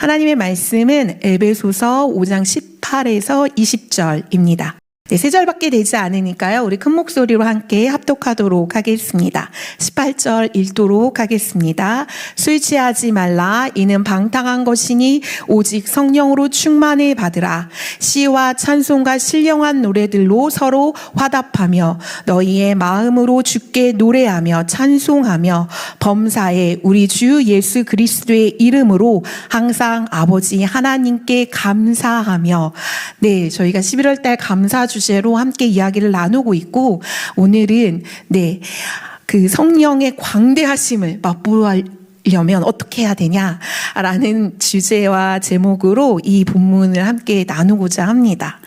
하나님의 말씀은 에베소서 5장 18에서 20절입니다. 네, 3절밖에 되지 않으니까요. 우리 큰 목소리로 함께 합독하도록 하겠습니다. 18절 읽도록 하겠습니다. 술 취하지 말라. 이는 방탕한 것이니 오직 성령으로 충만을 받으라. 시와 찬송과 신령한 노래들로 서로 화답하며 너희의 마음으로 주께 노래하며 찬송하며 범사에 우리 주 예수 그리스도의 이름으로 항상 아버지 하나님께 감사하며. 네, 저희가 11월 달 감사 주제로 함께 이야기를 나누고 있고, 오늘은 그 성령의 광대하심을 맛보려면 어떻게 해야 되냐라는 주제와 제목으로 이 본문을 함께 나누고자 합니다.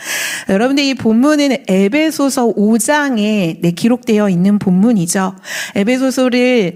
여러분들, 이 본문은 에베소서 5장에 기록되어 있는 본문이죠. 에베소서를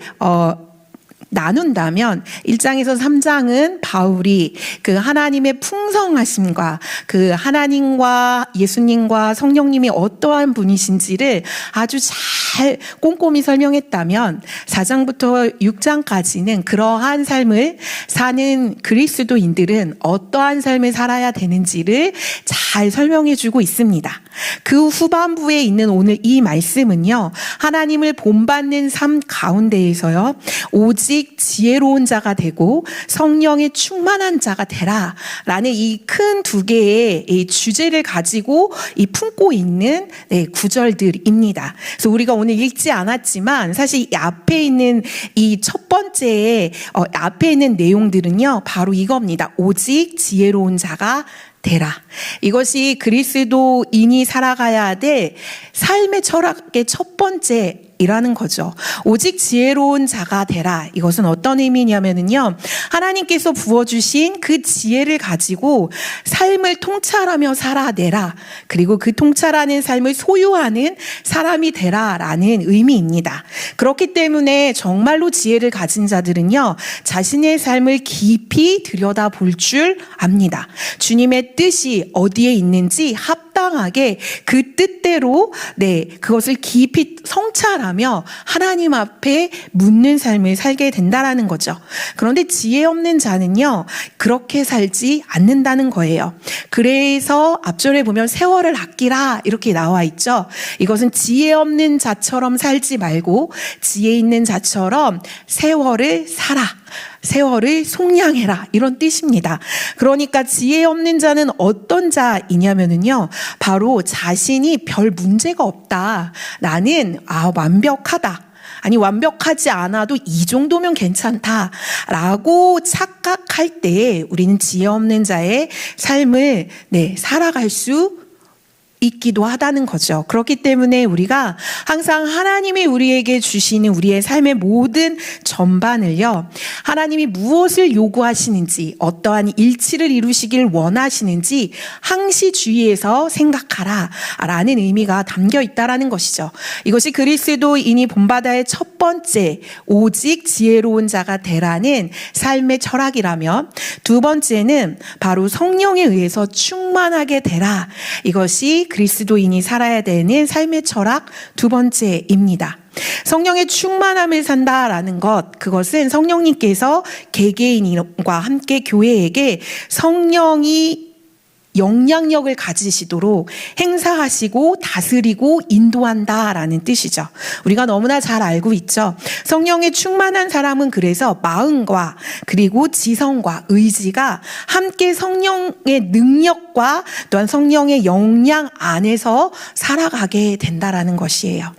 나눈다면 1장에서 3장은 바울이 그 하나님의 풍성하심과 그 하나님과 예수님과 성령님이 어떠한 분이신지를 아주 잘 꼼꼼히 설명했다면 4장부터 6장까지는 그러한 삶을 사는 그리스도인들은 어떠한 삶을 살아야 되는지를 잘 설명해 주고 있습니다. 그 후반부에 있는 오늘 이 말씀은요, 하나님을 본받는 삶 가운데에서요, 오직 지혜로운 자가 되고 성령에 충만한 자가 되라 라는 이 큰 두 개의 이 주제를 가지고 이 품고 있는 구절들입니다. 그래서 우리가 오늘 읽지 않았지만 사실 이 앞에 있는 이 첫 번째 앞에 있는 내용들은요, 바로 이겁니다. 오직 지혜로운 자가 되라. 이것이 그리스도인이 살아가야 될 삶의 철학의 첫 번째이라는 거죠. 오직 지혜로운 자가 되라. 이것은 어떤 의미냐면요, 하나님께서 부어주신 그 지혜를 가지고 삶을 통찰하며 살아내라. 그리고 그 통찰하는 삶을 소유하는 사람이 되라라는 의미입니다. 그렇기 때문에 정말로 지혜를 가진 자들은요, 자신의 삶을 깊이 들여다볼 줄 압니다. 주님의 뜻이 어디에 있는지 합당하게 그 뜻대로 그것을 깊이 성찰하며 하나님 앞에 묻는 삶을 살게 된다라는 거죠. 그런데 지혜 없는 자는요, 그렇게 살지 않는다는 거예요. 그래서 앞절에 보면 세월을 아끼라 이렇게 나와 있죠. 이것은 지혜 없는 자처럼 살지 말고 지혜 있는 자처럼 세월을 살아. 세월을 속량해라, 이런 뜻입니다. 그러니까 지혜 없는 자는 어떤 자이냐면요, 바로 자신이 별 문제가 없다, 나는 완벽하다, 아니 완벽하지 않아도 이 정도면 괜찮다라고 착각할 때 우리는 지혜 없는 자의 삶을 살아갈 수 있기도 하다는 거죠. 그렇기 때문에 우리가 항상 하나님이 우리에게 주시는 우리의 삶의 모든 전반을요, 하나님이 무엇을 요구하시는지, 어떠한 일치를 이루시길 원하시는지 항시 주의해서 생각하라 라는 의미가 담겨 있다라는 것이죠. 이것이 그리스도인이 본받아의 첫 번째, 오직 지혜로운 자가 되라는 삶의 철학이라면, 두 번째는 바로 성령에 의해서 충만하게 되라. 이것이 그리스도인이 살아야 되는 삶의 철학 두 번째입니다. 성령의 충만함을 산다라는 것, 그것은 성령님께서 개개인과 함께 교회에게 성령이 영향력을 가지시도록 행사하시고 다스리고 인도한다라는 뜻이죠. 우리가 너무나 잘 알고 있죠. 성령에 충만한 사람은 그래서 마음과 그리고 지성과 의지가 함께 성령의 능력과 또한 성령의 영향 안에서 살아가게 된다라는 것이에요.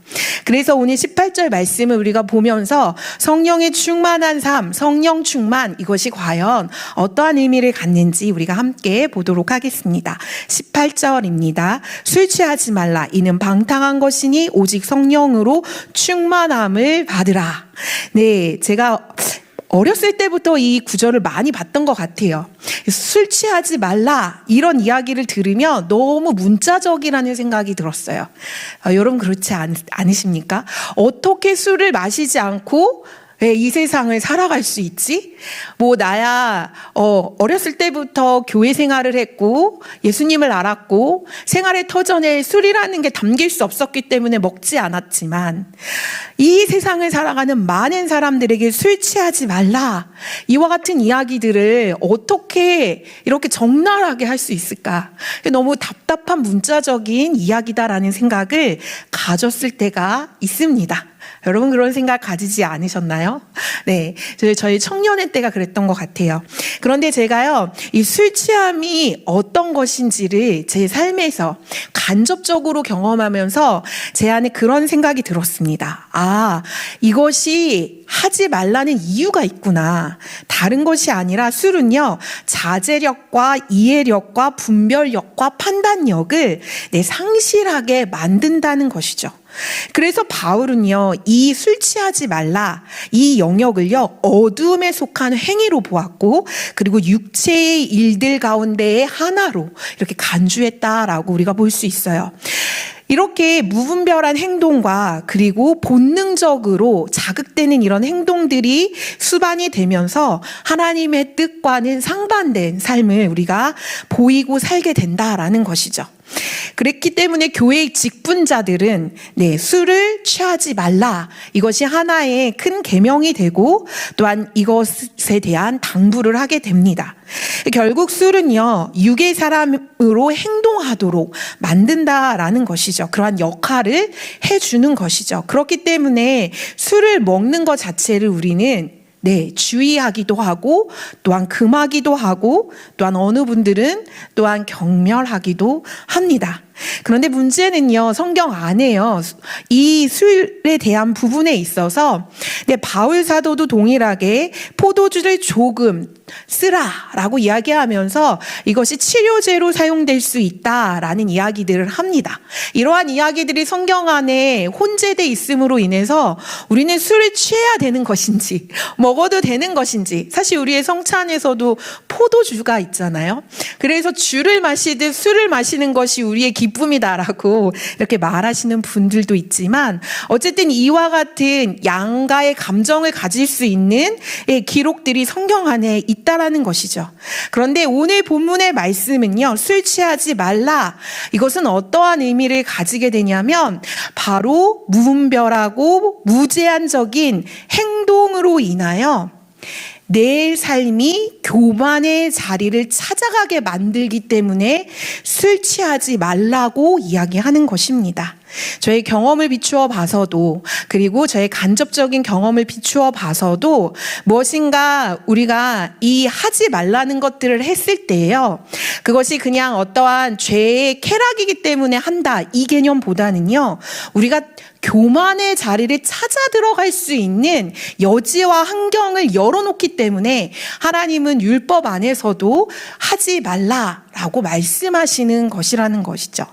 그래서 오늘 18절 말씀을 우리가 보면서 성령의 충만한 삶, 성령 충만, 이것이 과연 어떠한 의미를 갖는지 우리가 함께 보도록 하겠습니다. 18절입니다. 술 취하지 말라. 이는 방탕한 것이니 오직 성령으로 충만함을 받으라. 네, 제가 어렸을 때부터 이 구절을 많이 봤던 것 같아요. 술 취하지 말라, 이런 이야기를 들으면 너무 문자적이라는 생각이 들었어요. 여러분 그렇지 않으십니까? 어떻게 술을 마시지 않고 왜 이 세상을 살아갈 수 있지? 나야, 어렸을 때부터 교회 생활을 했고, 예수님을 알았고, 생활의 터전에 술이라는 게 담길 수 없었기 때문에 먹지 않았지만, 이 세상을 살아가는 많은 사람들에게 술 취하지 말라. 이와 같은 이야기들을 어떻게 이렇게 적나라하게 할 수 있을까? 너무 답답한 문자적인 이야기다라는 생각을 가졌을 때가 있습니다. 여러분 그런 생각 가지지 않으셨나요? 네, 저희 청년의 때가 그랬던 것 같아요. 그런데 제가요, 이 술 취함이 어떤 것인지를 제 삶에서 간접적으로 경험하면서 제 안에 그런 생각이 들었습니다. 이것이 하지 말라는 이유가 있구나. 다른 것이 아니라 술은요, 자제력과 이해력과 분별력과 판단력을 상실하게 만든다는 것이죠. 그래서 바울은요, 이 술 취하지 말라, 이 영역을요, 어둠에 속한 행위로 보았고, 그리고 육체의 일들 가운데의 하나로 이렇게 간주했다라고 우리가 볼 수 있어요. 이렇게 무분별한 행동과 그리고 본능적으로 자극되는 이런 행동들이 수반이 되면서 하나님의 뜻과는 상반된 삶을 우리가 보이고 살게 된다라는 것이죠. 그랬기 때문에 교회의 직분자들은 술을 취하지 말라, 이것이 하나의 큰 계명이 되고 또한 이것에 대한 당부를 하게 됩니다. 결국 술은요, 육의 사람으로 행동하도록 만든다라는 것이죠. 그러한 역할을 해주는 것이죠. 그렇기 때문에 술을 먹는 것 자체를 우리는 주의하기도 하고 또한 금하기도 하고 또한 어느 분들은 또한 경멸하기도 합니다. 그런데 문제는요, 성경 안에요, 이 술에 대한 부분에 있어서 바울 사도도 동일하게 포도주를 조금 쓰라라고 이야기하면서 이것이 치료제로 사용될 수 있다라는 이야기들을 합니다. 이러한 이야기들이 성경 안에 혼재돼 있음으로 인해서 우리는 술을 취해야 되는 것인지 먹어도 되는 것인지, 사실 우리의 성찬에서도 포도주가 있잖아요. 그래서 주를 마시듯 술을 마시는 것이 우리의 기쁨이다라고 이렇게 말하시는 분들도 있지만, 어쨌든 이와 같은 양가의 감정을 가질 수 있는 기록들이 성경 안에 있다라는 것이죠. 그런데 오늘 본문의 말씀은요, 술 취하지 말라, 이것은 어떠한 의미를 가지게 되냐면 바로 무분별하고 무제한적인 행동으로 인하여 내 삶이 교만의 자리를 찾아가게 만들기 때문에 술 취하지 말라고 이야기하는 것입니다. 저의 경험을 비추어 봐서도, 그리고 저의 간접적인 경험을 비추어 봐서도 무엇인가 우리가 이 하지 말라는 것들을 했을 때요, 그것이 그냥 어떠한 죄의 쾌락이기 때문에 한다, 이 개념보다는요, 우리가 교만의 자리를 찾아 들어갈 수 있는 여지와 환경을 열어놓기 때문에 하나님은 율법 안에서도 하지 말라라고 말씀하시는 것이라는 것이죠.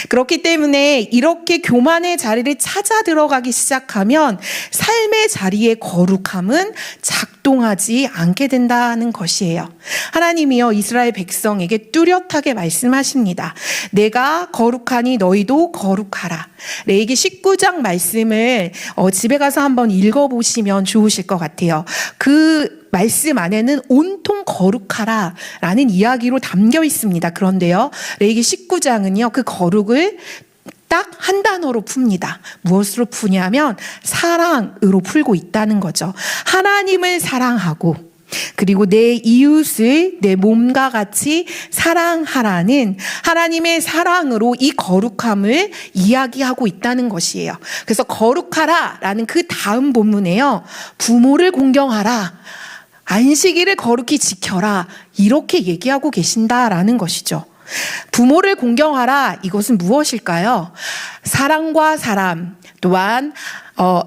그렇기 때문에 이렇게 교만의 자리를 찾아 들어가기 시작하면 삶의 자리의 거룩함은 작동하지 않게 된다는 것이에요. 하나님이요, 이스라엘 백성에게 뚜렷하게 말씀하십니다. 내가 거룩하니 너희도 거룩하라. 레위기 19장 말씀을 집에 가서 한번 읽어보시면 좋으실 것 같아요. 그 말씀 안에는 온통 거룩하라 라는 이야기로 담겨 있습니다. 그런데요, 레위기 19장은요, 그 거룩을 딱 한 단어로 풉니다. 무엇으로 푸냐면 사랑으로 풀고 있다는 거죠. 하나님을 사랑하고 그리고 내 이웃을 내 몸과 같이 사랑하라는 하나님의 사랑으로 이 거룩함을 이야기하고 있다는 것이에요. 그래서 거룩하라라는 그 다음 본문에요, 부모를 공경하라, 안식일을 거룩히 지켜라, 이렇게 얘기하고 계신다라는 것이죠. 부모를 공경하라, 이것은 무엇일까요? 사랑과 사람, 또한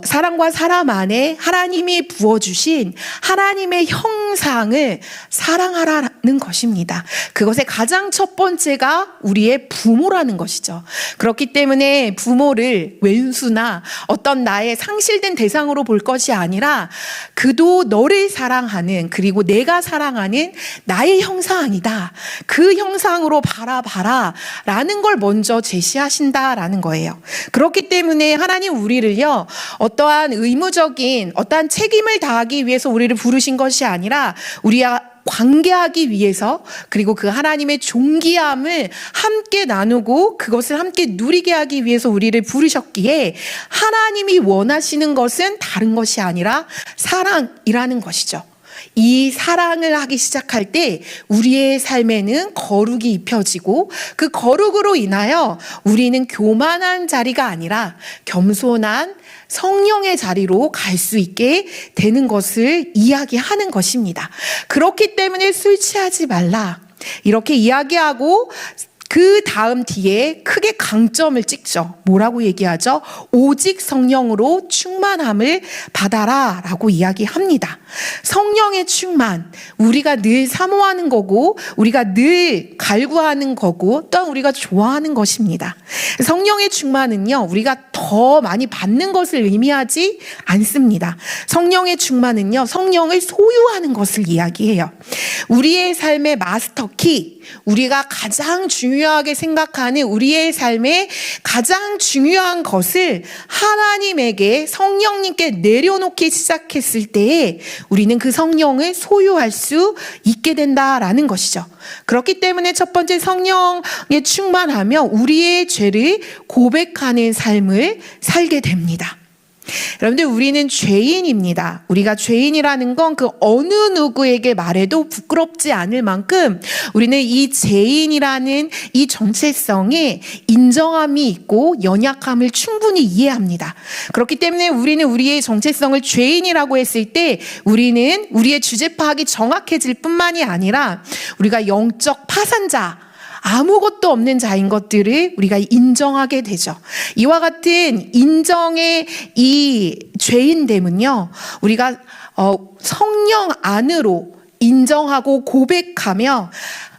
사랑과 사람 안에 하나님이 부어주신 하나님의 형상을 사랑하라는 것입니다. 그것의 가장 첫 번째가 우리의 부모라는 것이죠. 그렇기 때문에 부모를 왼수나 어떤 나의 상실된 대상으로 볼 것이 아니라 그도 너를 사랑하는, 그리고 내가 사랑하는 나의 형상이다, 그 형상으로 바라봐라 라는 걸 먼저 제시하신다라는 거예요. 그렇기 때문에 하나님 우리를요, 어떠한 의무적인 어떠한 책임을 다하기 위해서 우리를 부르신 것이 아니라 우리와 관계하기 위해서, 그리고 그 하나님의 존귀함을 함께 나누고 그것을 함께 누리게 하기 위해서 우리를 부르셨기에 하나님이 원하시는 것은 다른 것이 아니라 사랑이라는 것이죠. 이 사랑을 하기 시작할 때 우리의 삶에는 거룩이 입혀지고 그 거룩으로 인하여 우리는 교만한 자리가 아니라 겸손한 성령의 자리로 갈 수 있게 되는 것을 이야기하는 것입니다. 그렇기 때문에 술 취하지 말라 이렇게 이야기하고 그 다음 뒤에 크게 강점을 찍죠. 뭐라고 얘기하죠? 오직 성령으로 충만함을 받아라 라고 이야기합니다. 성령의 충만, 우리가 늘 사모하는 거고 우리가 늘 갈구하는 거고 또한 우리가 좋아하는 것입니다. 성령의 충만은요, 우리가 더 많이 받는 것을 의미하지 않습니다. 성령의 충만은요, 성령을 소유하는 것을 이야기해요. 우리의 삶의 마스터키, 우리가 가장 중요하게 생각하는 우리의 삶의 가장 중요한 것을 하나님에게, 성령님께 내려놓기 시작했을 때에 우리는 그 성령을 소유할 수 있게 된다라는 것이죠. 그렇기 때문에 첫 번째, 성령에 충만하며 우리의 죄를 고백하는 삶을 살게 됩니다. 여러분들, 우리는 죄인입니다. 우리가 죄인이라는 건 그 어느 누구에게 말해도 부끄럽지 않을 만큼 우리는 이 죄인이라는 이 정체성에 인정함이 있고 연약함을 충분히 이해합니다. 그렇기 때문에 우리는 우리의 정체성을 죄인이라고 했을 때 우리는 우리의 주제 파악이 정확해질 뿐만이 아니라 우리가 영적 파산자, 아무것도 없는 자인 것들을 우리가 인정하게 되죠. 이와 같은 인정의 이 죄인됨은요, 우리가 성령 안으로 인정하고 고백하며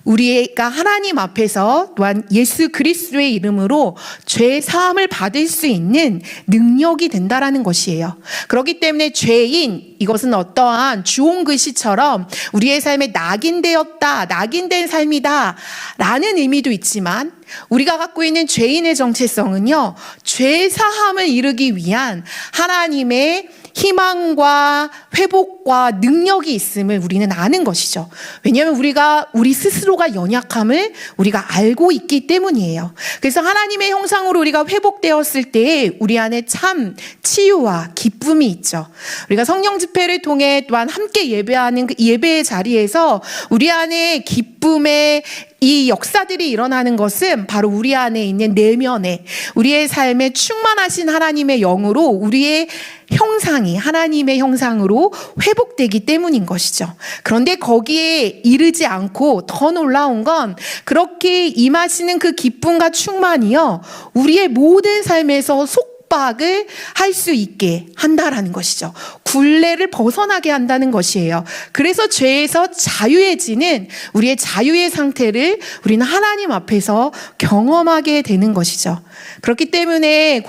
우리가 하나님 앞에서 또한 예수 그리스도의 이름으로 죄 사함을 받을 수 있는 능력이 된다라는 것이에요. 그렇기 때문에 죄인, 이것은 어떠한 주홍 글씨처럼 우리의 삶에 낙인되었다, 낙인된 삶이다 라는 의미도 있지만, 우리가 갖고 있는 죄인의 정체성은요, 죄 사함을 이루기 위한 하나님의 희망과 회복과 능력이 있음을 우리는 아는 것이죠. 왜냐하면 우리가 우리 스스로가 연약함을 우리가 알고 있기 때문이에요. 그래서 하나님의 형상으로 우리가 회복되었을 때 우리 안에 참 치유와 기쁨이 있죠. 우리가 성령 집회를 통해 또한 함께 예배하는 그 예배의 자리에서 우리 안에 기쁨의 이 역사들이 일어나는 것은 바로 우리 안에 있는 내면에 우리의 삶에 충만하신 하나님의 영으로 우리의 형상이 하나님의 형상으로 회복되기 때문인 것이죠. 그런데 거기에 이르지 않고 더 놀라운 건 그렇게 임하시는 그 기쁨과 충만이요, 우리의 모든 삶에서 속박을 할 수 있게 한다라는 것이죠. 굴레를 벗어나게 한다는 것이에요. 그래서 죄에서 자유해지는 우리의 자유의 상태를 우리는 하나님 앞에서 경험하게 되는 것이죠. 그렇기 때문에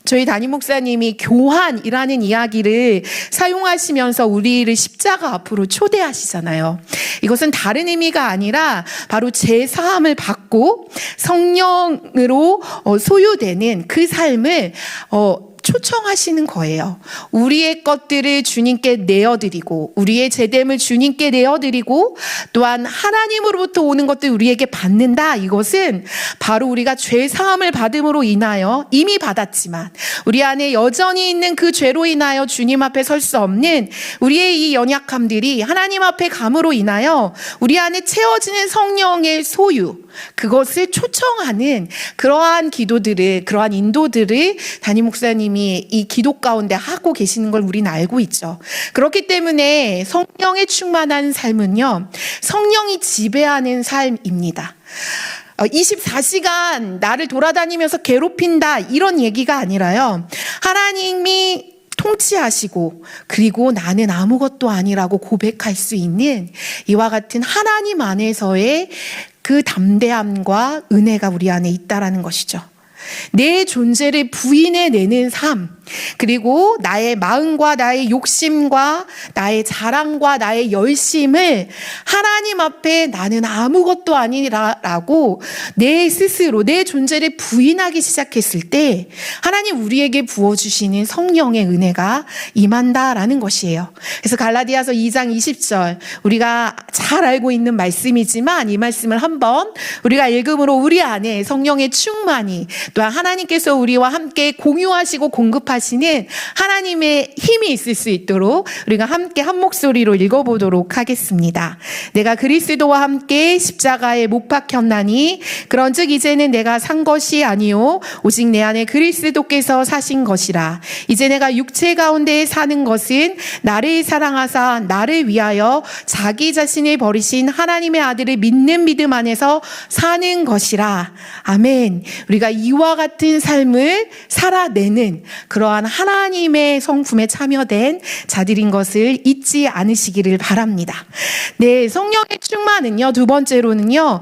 저희 담임 목사님이 교환이라는 이야기를 사용하시면서 우리를 십자가 앞으로 초대하시잖아요. 이것은 다른 의미가 아니라 바로 죄 사함을 받고 성령으로 소유되는 그 삶을 초청하시는 거예요. 우리의 것들을 주님께 내어드리고 우리의 제됨을 주님께 내어드리고 또한 하나님으로부터 오는 것들 우리에게 받는다. 이것은 바로 우리가 죄 사함을 받음으로 인하여 이미 받았지만 우리 안에 여전히 있는 그 죄로 인하여 주님 앞에 설 수 없는 우리의 이 연약함들이 하나님 앞에 감으로 인하여 우리 안에 채워지는 성령의 소유, 그것을 초청하는 그러한 기도들을, 그러한 인도들을 담임 목사님이 이 기도 가운데 하고 계시는 걸 우리는 알고 있죠. 그렇기 때문에 성령에 충만한 삶은요, 성령이 지배하는 삶입니다. 24시간 나를 돌아다니면서 괴롭힌다, 이런 얘기가 아니라요, 하나님이 통치하시고 그리고 나는 아무것도 아니라고 고백할 수 있는 이와 같은 하나님 안에서의 그 담대함과 은혜가 우리 안에 있다라는 것이죠. 내 존재를 부인해내는 삶, 그리고 나의 마음과 나의 욕심과 나의 자랑과 나의 열심을 하나님 앞에 나는 아무것도 아니라고 내 스스로 내 존재를 부인하기 시작했을 때 하나님 우리에게 부어주시는 성령의 은혜가 임한다라는 것이에요. 그래서 갈라디아서 2장 20절 우리가 잘 알고 있는 말씀이지만 이 말씀을 한번 우리가 읽음으로 우리 안에 성령의 충만이 또한 하나님께서 우리와 함께 공유하시고 공급하시는 하나님의 힘이 있을 수 있도록 우리가 함께 한 목소리로 읽어보도록 하겠습니다. 내가 그리스도와 함께 십자가에 못 박혔나니 그런즉 이제는 내가 산 것이 아니요 오직 내 안에 그리스도께서 사신 것이라. 이제 내가 육체 가운데 사는 것은 나를 사랑하사 나를 위하여 자기 자신을 버리신 하나님의 아들을 믿는 믿음 안에서 사는 것이라. 아멘. 우리가 이와 같은 삶을 살아내는 그러한 하나님의 성품에 참여된 자들인 것을 잊지 않으시기를 바랍니다. 네, 성령의 충만은요, 두 번째로는요,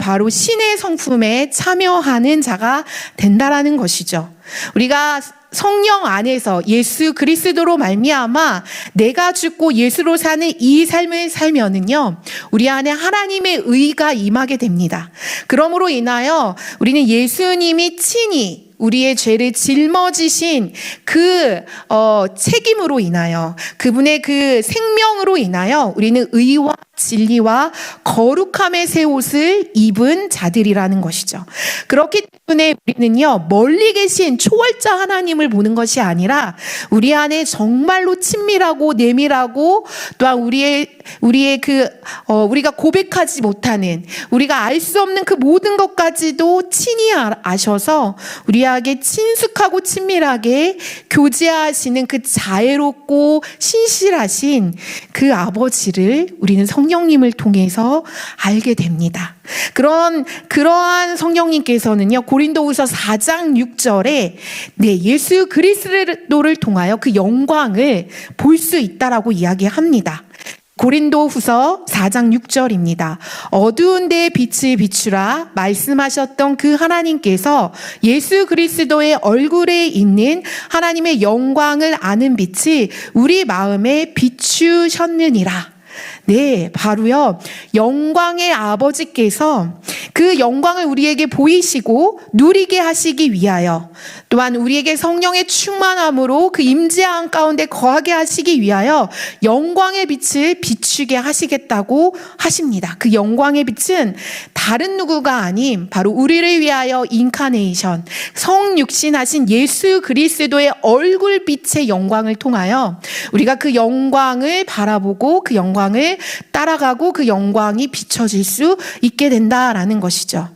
바로 신의 성품에 참여하는 자가 된다라는 것이죠. 우리가 성령 안에서 예수 그리스도로 말미암아 내가 죽고 예수로 사는 이 삶을 살면은요, 우리 안에 하나님의 의가 임하게 됩니다. 그러므로 인하여 우리는 예수님이 친히 우리의 죄를 짊어지신 그 책임으로 인하여 그분의 그 생명으로 인하여 우리는 의와 진리와 거룩함의 새 옷을 입은 자들이라는 것이죠. 그렇기 때문에 우리는요, 멀리 계신 초월자 하나님을 보는 것이 아니라 우리 안에 정말로 친밀하고 내밀하고 또한 우리의 우리가 고백하지 못하는 우리가 알 수 없는 그 모든 것까지도 친히 아셔서 우리에게 친숙하고 친밀하게 교제하시는 그 자애롭고 신실하신 그 아버지를 우리는 성령님을 통해서 알게 됩니다. 그러한 성령님께서는요, 고린도후서 4장 6절에 예수 그리스도를 통하여 그 영광을 볼 수 있다라고 이야기합니다. 고린도후서 4장 6절입니다. 어두운 데에 빛을 비추라 말씀하셨던 그 하나님께서 예수 그리스도의 얼굴에 있는 하나님의 영광을 아는 빛이 우리 마음에 비추셨느니라. 네, 바로요, 영광의 아버지께서 그 영광을 우리에게 보이시고 누리게 하시기 위하여 또한 우리에게 성령의 충만함으로 그 임재한 가운데 거하게 하시기 위하여 영광의 빛을 비추게 하시겠다고 하십니다. 그 영광의 빛은 다른 누구가 아닌 바로 우리를 위하여 인카네이션, 성육신하신 예수 그리스도의 얼굴빛의 영광을 통하여 우리가 그 영광을 바라보고 그 영광을 따라가고 그 영광이 비춰질 수 있게 된다라는 것이죠.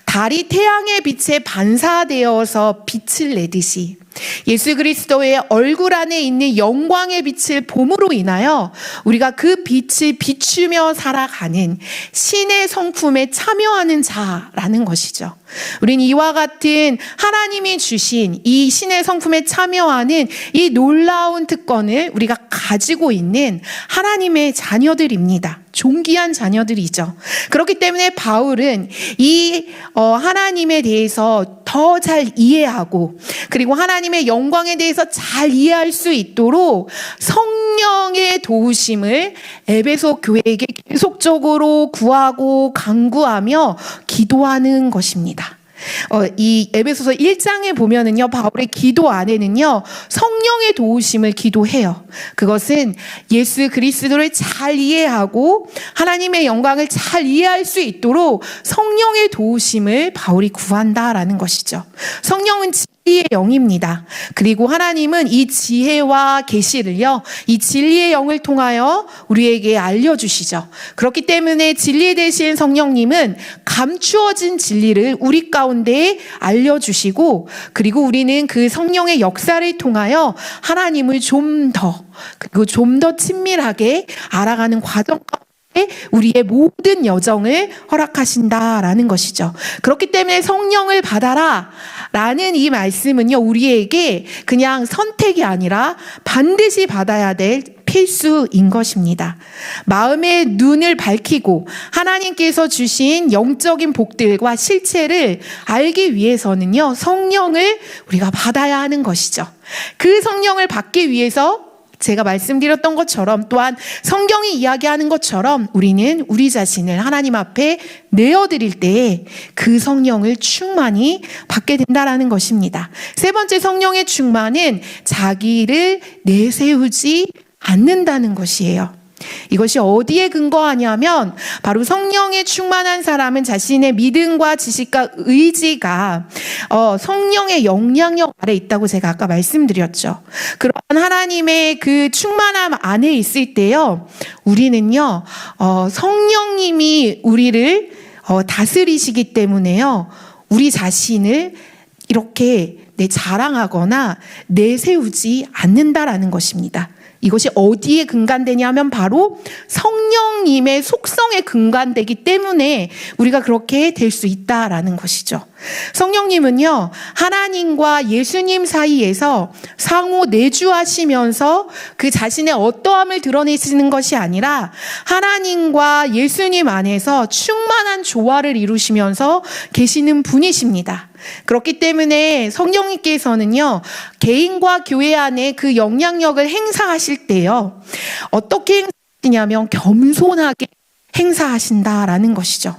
달이 태양의 빛에 반사되어서 빛을 내듯이 예수 그리스도의 얼굴 안에 있는 영광의 빛을 봄으로 인하여 우리가 그 빛을 비추며 살아가는 신의 성품에 참여하는 자라는 것이죠. 우리는 이와 같은 하나님이 주신 이 신의 성품에 참여하는 이 놀라운 특권을 우리가 가지고 있는 하나님의 자녀들입니다. 존귀한 자녀들이죠. 그렇기 때문에 바울은 이 하나님에 대해서 더 잘 이해하고 그리고 하나님의 영광에 대해서 잘 이해할 수 있도록 성령의 도우심을 에베소 교회에게 계속적으로 구하고 간구하며 기도하는 것입니다. 이 에베소서 1장에 보면은요, 바울의 기도 안에는요, 성령의 도우심을 기도해요. 그것은 예수 그리스도를 잘 이해하고 하나님의 영광을 잘 이해할 수 있도록 성령의 도우심을 바울이 구한다라는 것이죠. 성령은 진리의 영입니다. 그리고 하나님은 이 지혜와 계시를요, 이 진리의 영을 통하여 우리에게 알려주시죠. 그렇기 때문에 진리 되신 성령님은 감추어진 진리를 우리 가운데 알려주시고 그리고 우리는 그 성령의 역사를 통하여 하나님을 좀 더 친밀하게 알아가는 과정 가운데 우리의 모든 여정을 허락하신다라는 것이죠. 그렇기 때문에 성령을 받아라 라는 이 말씀은요, 우리에게 그냥 선택이 아니라 반드시 받아야 될 필수인 것입니다. 마음의 눈을 밝히고 하나님께서 주신 영적인 복들과 실체를 알기 위해서는요, 성령을 우리가 받아야 하는 것이죠. 그 성령을 받기 위해서 제가 말씀드렸던 것처럼 또한 성경이 이야기하는 것처럼 우리는 우리 자신을 하나님 앞에 내어드릴 때에 그 성령을 충만히 받게 된다라는 것입니다. 세 번째, 성령의 충만은 자기를 내세우지 않는다는 것이에요. 이것이 어디에 근거하냐면 바로 성령에 충만한 사람은 자신의 믿음과 지식과 의지가 성령의 영향력 아래 있다고 제가 아까 말씀드렸죠. 그런 하나님의 그 충만함 안에 있을 때요, 우리는요 성령님이 우리를 다스리시기 때문에요, 우리 자신을 이렇게 자랑하거나 내세우지 않는다라는 것입니다. 이것이 어디에 근간되냐면 바로 성령님의 속성에 근간되기 때문에 우리가 그렇게 될 수 있다라는 것이죠. 성령님은요, 하나님과 예수님 사이에서 상호 내주하시면서 그 자신의 어떠함을 드러내시는 것이 아니라 하나님과 예수님 안에서 충만한 조화를 이루시면서 계시는 분이십니다. 그렇기 때문에 성령님께서는요, 개인과 교회 안에 그 영향력을 행사하실 때요, 어떻게 행사하시냐면 겸손하게 행사하신다라는 것이죠.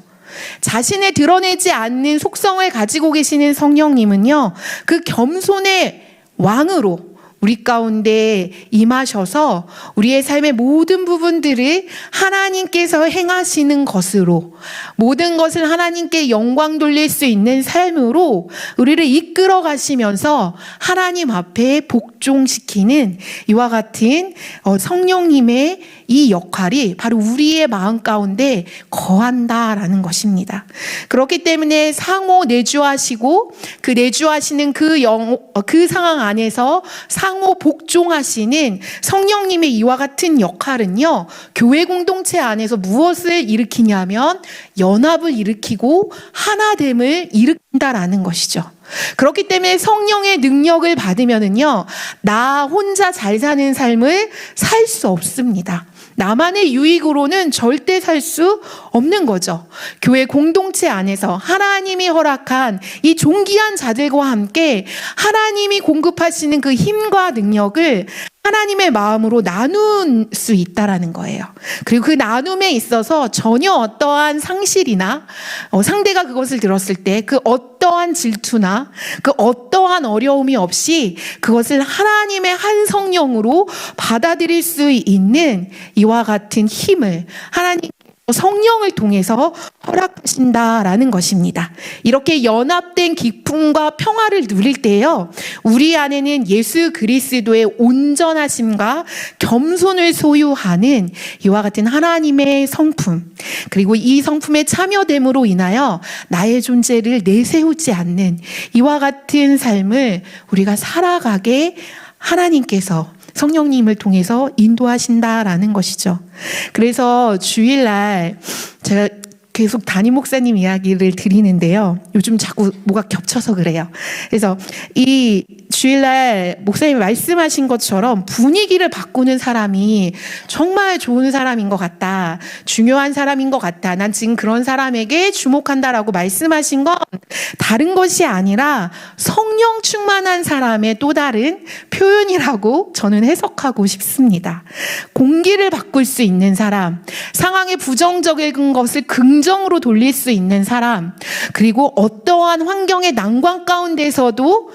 자신의 드러내지 않는 속성을 가지고 계시는 성령님은요, 그 겸손의 왕으로 우리 가운데 임하셔서 우리의 삶의 모든 부분들을 하나님께서 행하시는 것으로, 모든 것을 하나님께 영광 돌릴 수 있는 삶으로 우리를 이끌어 가시면서 하나님 앞에 복종시키는 이와 같은 성령님의 이 역할이 바로 우리의 마음 가운데 거한다라는 것입니다. 그렇기 때문에 상호 내주하시고 그 내주하시는 그 상황 안에서 상호 복종하시는 성령님의 이와 같은 역할은요, 교회 공동체 안에서 무엇을 일으키냐면 연합을 일으키고 하나됨을 일으킨다라는 것이죠. 그렇기 때문에 성령의 능력을 받으면은요, 나 혼자 잘 사는 삶을 살 수 없습니다. 나만의 유익으로는 절대 살 수 없는 거죠. 교회 공동체 안에서 하나님이 허락한 이 존귀한 자들과 함께 하나님이 공급하시는 그 힘과 능력을 하나님의 마음으로 나눌 수 있다라는 거예요. 그리고 그 나눔에 있어서 전혀 어떠한 상실이나 상대가 그것을 들었을 때 그 어떠한 질투나 그 어떠한 어려움이 없이 그것을 하나님의 한 성령으로 받아들일 수 있는 이와 같은 힘을 하나님 성령을 통해서 허락하신다라는 것입니다. 이렇게 연합된 기쁨과 평화를 누릴 때요, 우리 안에는 예수 그리스도의 온전하심과 겸손을 소유하는 이와 같은 하나님의 성품, 그리고 이 성품에 참여됨으로 인하여 나의 존재를 내세우지 않는 이와 같은 삶을 우리가 살아가게 하나님께서 성령님을 통해서 인도하신다라는 것이죠. 그래서 주일날 제가 계속 담임 목사님 이야기를 드리는데요, 요즘 자꾸 뭐가 겹쳐서 그래요. 그래서 이 주일날 목사님이 말씀하신 것처럼 분위기를 바꾸는 사람이 정말 좋은 사람인 것 같다, 중요한 사람인 것 같다, 난 지금 그런 사람에게 주목한다라고 말씀하신 건 다른 것이 아니라 성령 충만한 사람의 또 다른 표현이라고 저는 해석하고 싶습니다. 공기를 바꿀 수 있는 사람, 상황의 부정적인 것을 긍정으로 돌릴 수 있는 사람, 그리고 어떠한 환경의 난관 가운데서도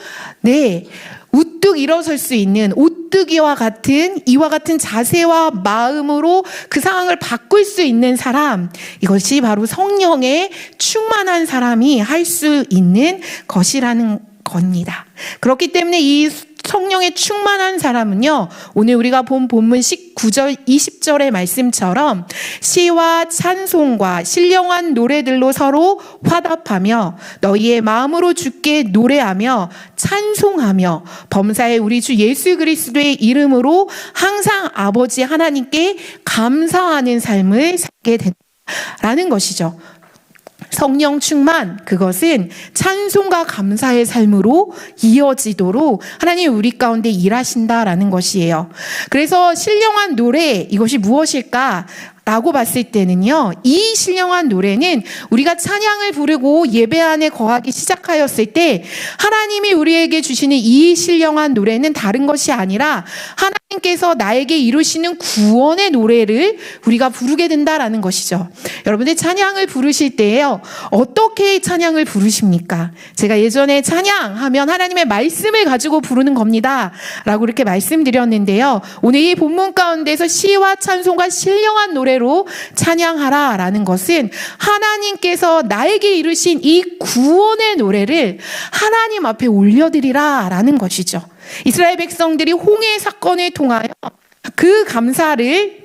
우뚝 일어설 수 있는 오뚜기와 같은 이와 같은 자세와 마음으로 그 상황을 바꿀 수 있는 사람, 이것이 바로 성령에 충만한 사람이 할 수 있는 것이라는 겁니다. 그렇기 때문에 이 성령에 충만한 사람은요, 오늘 우리가 본 본문 19절 20절의 말씀처럼 시와 찬송과 신령한 노래들로 서로 화답하며 너희의 마음으로 주께 노래하며 찬송하며 범사의 우리 주 예수 그리스도의 이름으로 항상 아버지 하나님께 감사하는 삶을 살게 된다라는 것이죠. 성령 충만, 그것은 찬송과 감사의 삶으로 이어지도록 하나님 우리 가운데 일하신다라는 것이에요. 그래서 신령한 노래, 이것이 무엇일까? 라고 봤을 때는요, 이 신령한 노래는 우리가 찬양을 부르고 예배 안에 거하기 시작하였을 때 하나님이 우리에게 주시는 이 신령한 노래는 다른 것이 아니라 하나님께서 나에게 이루시는 구원의 노래를 우리가 부르게 된다라는 것이죠. 여러분들 찬양을 부르실 때에요, 어떻게 찬양을 부르십니까? 제가 예전에 찬양하면 하나님의 말씀을 가지고 부르는 겁니다 라고 이렇게 말씀드렸는데요, 오늘 이 본문 가운데서 시와 찬송과 신령한 노래로 찬양하라 라는 것은 하나님께서 나에게 이루신 이 구원의 노래를 하나님 앞에 올려드리라 라는 것이죠. 이스라엘 백성들이 홍해 사건을 통하여 그 감사를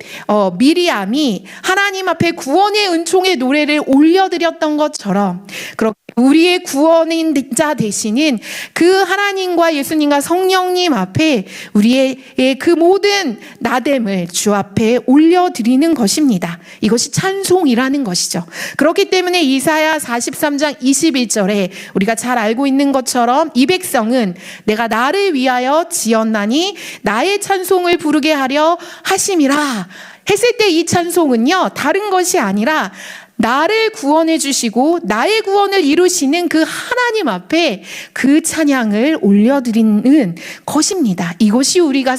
미리암이 하나님 앞에 구원의 은총의 노래를 올려드렸던 것처럼, 그렇게 우리의 구원자 되시는 그 하나님과 예수님과 성령님 앞에 우리의 그 모든 나됨을 주 앞에 올려드리는 것입니다. 이것이 찬송이라는 것이죠. 그렇기 때문에 이사야 43장 21절에 우리가 잘 알고 있는 것처럼 이 백성은 내가 나를 위하여 지었나니 나의 찬송을 부르게 하려 하심이라 했을 때, 이 찬송은요 다른 것이 아니라 나를 구원해 주시고 나의 구원을 이루시는 그 하나님 앞에 그 찬양을 올려드리는 것입니다. 이것이 우리가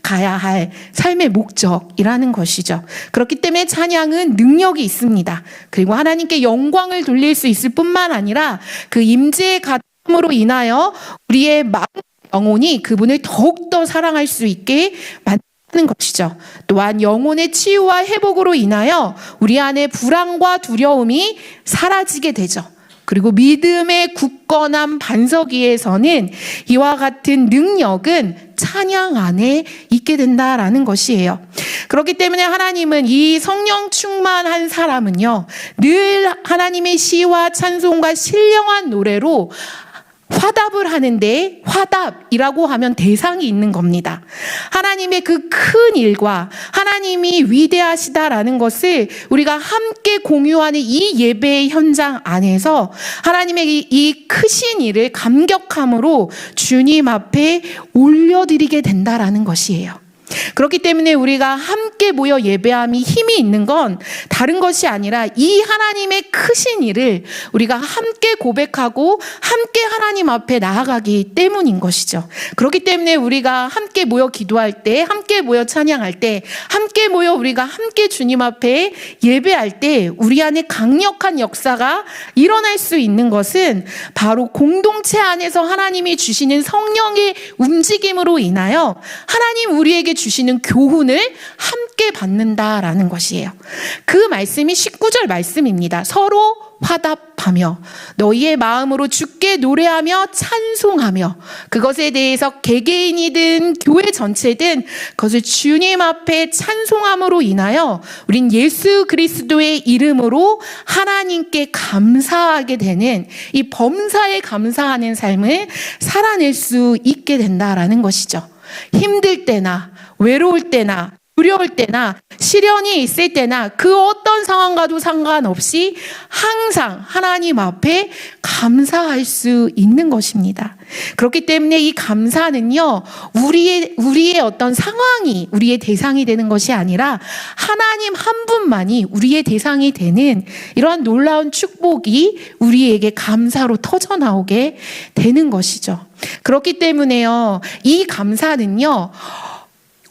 가야 할 삶의 목적이라는 것이죠. 그렇기 때문에 찬양은 능력이 있습니다. 그리고 하나님께 영광을 돌릴 수 있을 뿐만 아니라 그 임재의 가담으로 인하여 우리의 마음, 영혼이 그분을 더욱더 사랑할 수 있게 만드는 것이죠. 또한 영혼의 치유와 회복으로 인하여 우리 안에 불안과 두려움이 사라지게 되죠. 그리고 믿음의 굳건한 반석 위에서는 이와 같은 능력은 찬양 안에 있게 된다라는 것이에요. 그렇기 때문에 하나님은 이 성령 충만한 사람은요, 늘 하나님의 시와 찬송과 신령한 노래로 화답을 하는데, 화답이라고 하면 대상이 있는 겁니다. 하나님의 그 큰 일과 하나님이 위대하시다라는 것을 우리가 함께 공유하는 이 예배의 현장 안에서 하나님의 이 크신 일을 감격함으로 주님 앞에 올려드리게 된다라는 것이에요. 그렇기 때문에 우리가 함께 모여 예배함이 힘이 있는 건 다른 것이 아니라 이 하나님의 크신 일을 우리가 함께 고백하고 함께 하나님 앞에 나아가기 때문인 것이죠. 그렇기 때문에 우리가 함께 모여 기도할 때, 함께 모여 찬양할 때, 함께 모여 우리가 함께 주님 앞에 예배할 때 우리 안에 강력한 역사가 일어날 수 있는 것은 바로 공동체 안에서 하나님이 주시는 성령의 움직임으로 인하여 하나님 우리에게 주시는 교훈을 함께 받는다라는 것이에요. 그 말씀이 19절 말씀입니다. 서로 화답하며 너희의 마음으로 주께 노래하며 찬송하며, 그것에 대해서 개개인이든 교회 전체든 그것을 주님 앞에 찬송함으로 인하여 우린 예수 그리스도의 이름으로 하나님께 감사하게 되는 이 범사에 감사하는 삶을 살아낼 수 있게 된다라는 것이죠. 힘들 때나 외로울 때나 두려울 때나 시련이 있을 때나 그 어떤 상황과도 상관없이 항상 하나님 앞에 감사할 수 있는 것입니다. 그렇기 때문에 이 감사는요, 우리의 어떤 상황이 우리의 대상이 되는 것이 아니라 하나님 한 분만이 우리의 대상이 되는 이러한 놀라운 축복이 우리에게 감사로 터져 나오게 되는 것이죠. 그렇기 때문에요, 이 감사는요,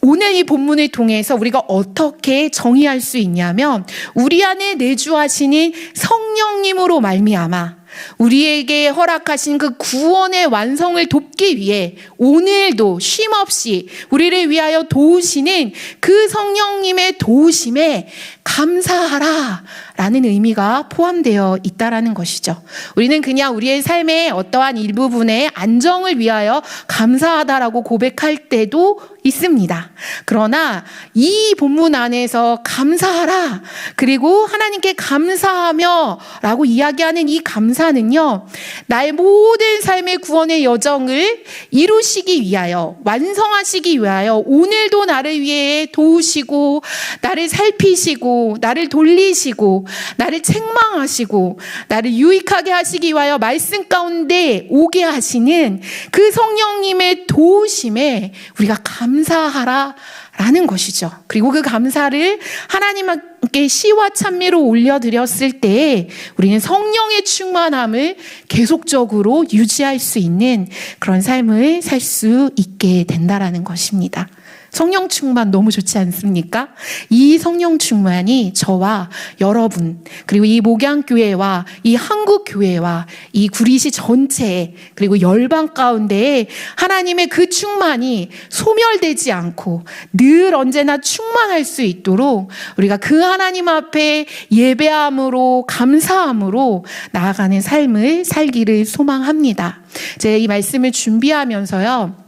오늘 이 본문을 통해서 우리가 어떻게 정의할 수 있냐면, 우리 안에 내주하시는 성령님으로 말미암아 우리에게 허락하신 그 구원의 완성을 돕기 위해 오늘도 쉼없이 우리를 위하여 도우시는 그 성령님의 도우심에 감사하라 라는 의미가 포함되어 있다라는 것이죠. 우리는 그냥 우리의 삶의 어떠한 일부분의 안정을 위하여 감사하다라고 고백할 때도 있습니다. 그러나 이 본문 안에서 감사하라, 그리고 하나님께 감사하며 라고 이야기하는 이 감사는요, 나의 모든 삶의 구원의 여정을 이루시기 위하여, 완성하시기 위하여 오늘도 나를 위해 도우시고 나를 살피시고 나를 돌리시고 나를 책망하시고 나를 유익하게 하시기 위하여 말씀 가운데 오게 하시는 그 성령님의 도우심에 우리가 감사하라 라는 것이죠. 그리고 그 감사를 하나님께 시와 찬미로 올려드렸을 때 우리는 성령의 충만함을 계속적으로 유지할 수 있는 그런 삶을 살 수 있게 된다라는 것입니다. 성령 충만 너무 좋지 않습니까? 이 성령 충만이 저와 여러분, 그리고 이 목양교회와 이 한국교회와 이 구리시 전체, 그리고 열방 가운데에 하나님의 그 충만이 소멸되지 않고 늘 언제나 충만할 수 있도록 우리가 그 하나님 앞에 예배함으로, 감사함으로 나아가는 삶을 살기를 소망합니다. 제가 이 말씀을 준비하면서요,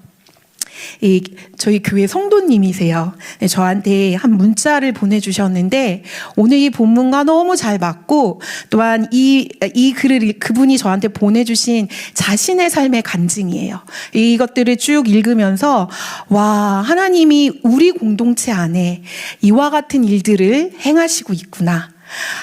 저희 교회 성도님이세요. 저한테 한 문자를 보내주셨는데 오늘 이 본문과 너무 잘 맞고, 또한 이 글을 그분이 저한테 보내주신 자신의 삶의 간증이에요. 이것들을 쭉 읽으면서 와, 하나님이 우리 공동체 안에 이와 같은 일들을 행하시고 있구나.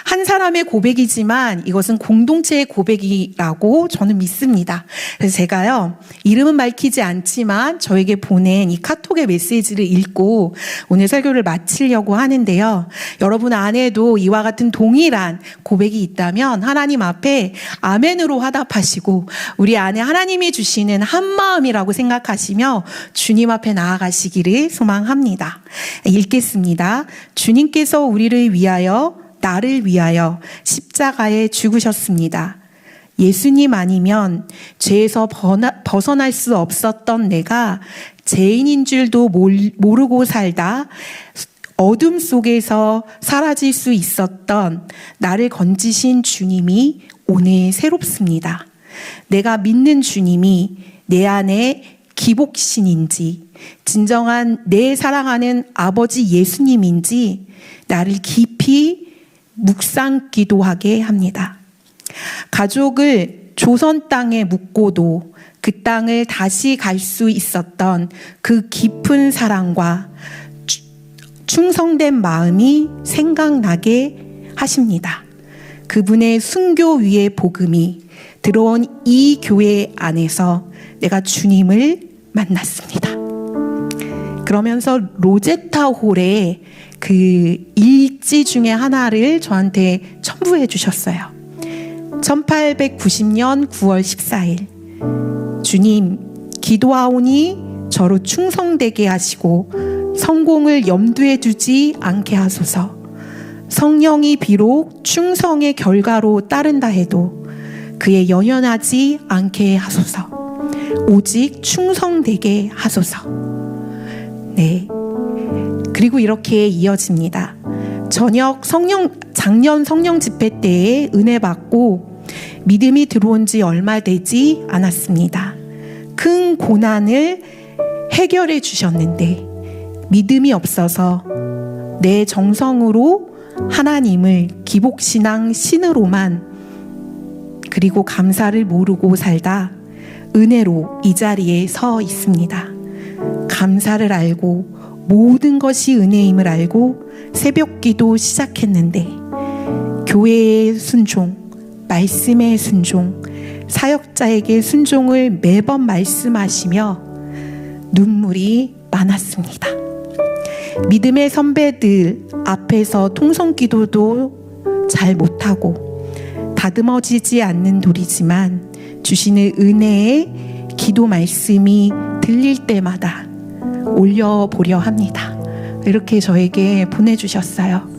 한 사람의 고백이지만 이것은 공동체의 고백이라고 저는 믿습니다. 그래서 제가요, 이름은 밝히지 않지만 저에게 보낸 이 카톡의 메시지를 읽고 오늘 설교를 마치려고 하는데요. 여러분 안에도 이와 같은 동일한 고백이 있다면 하나님 앞에 아멘으로 화답하시고 우리 안에 하나님이 주시는 한마음이라고 생각하시며 주님 앞에 나아가시기를 소망합니다. 읽겠습니다. 주님께서 우리를 위하여, 나를 위하여 십자가에 죽으셨습니다. 예수님 아니면 죄에서 벗어날 수 없었던 내가 죄인인 줄도 모르고 살다 어둠 속에서 사라질 수 있었던 나를 건지신 주님이 오늘 새롭습니다. 내가 믿는 주님이 내 안에 기복신인지, 진정한 내 사랑하는 아버지 예수님인지 나를 깊이 묵상 기도하게 합니다. 가족을 조선 땅에 묻고도 그 땅을 다시 갈 수 있었던 그 깊은 사랑과 충성된 마음이 생각나게 하십니다. 그분의 순교 위의 복음이 들어온 이 교회 안에서 내가 주님을 만났습니다. 그러면서 로제타 홀에 그 일지 중에 하나를 저한테 첨부해 주셨어요. 1890년 9월 14일 주님, 기도하오니 저로 충성되게 하시고 성공을 염두에 두지 않게 하소서. 성령이 비록 충성의 결과로 따른다 해도 그에 연연하지 않게 하소서. 오직 충성되게 하소서. 네. 그리고 이렇게 이어집니다. 작년 성령 집회 때에 은혜 받고 믿음이 들어온 지 얼마 되지 않았습니다. 큰 고난을 해결해 주셨는데 믿음이 없어서 내 정성으로 하나님을 기복신앙 신으로만, 그리고 감사를 모르고 살다 은혜로 이 자리에 서 있습니다. 감사를 알고 모든 것이 은혜임을 알고 새벽기도 시작했는데 교회의 순종, 말씀의 순종, 사역자에게 순종을 매번 말씀하시며 눈물이 많았습니다. 믿음의 선배들 앞에서 통성기도도 잘 못하고 다듬어지지 않는 돌이지만 주시는 은혜의 기도 말씀이 들릴 때마다 올려보려 합니다. 이렇게 저에게 보내주셨어요.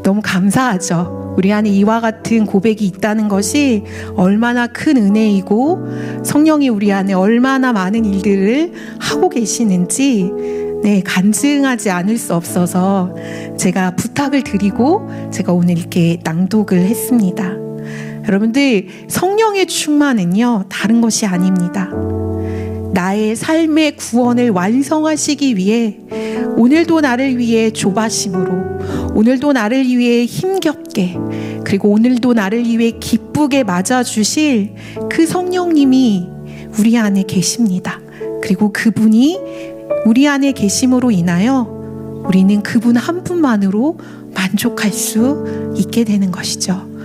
너무 감사하죠. 우리 안에 이와 같은 고백이 있다는 것이 얼마나 큰 은혜이고 성령이 우리 안에 얼마나 많은 일들을 하고 계시는지 간증하지 않을 수 없어서 제가 부탁을 드리고 제가 오늘 이렇게 낭독을 했습니다. 여러분들, 성령의 충만은요, 다른 것이 아닙니다. 나의 삶의 구원을 완성하시기 위해 오늘도 나를 위해 조바심으로, 오늘도 나를 위해 힘겹게, 그리고 오늘도 나를 위해 기쁘게 맞아주실 그 성령님이 우리 안에 계십니다. 그리고 그분이 우리 안에 계심으로 인하여 우리는 그분 한 분만으로 만족할 수 있게 되는 것이죠.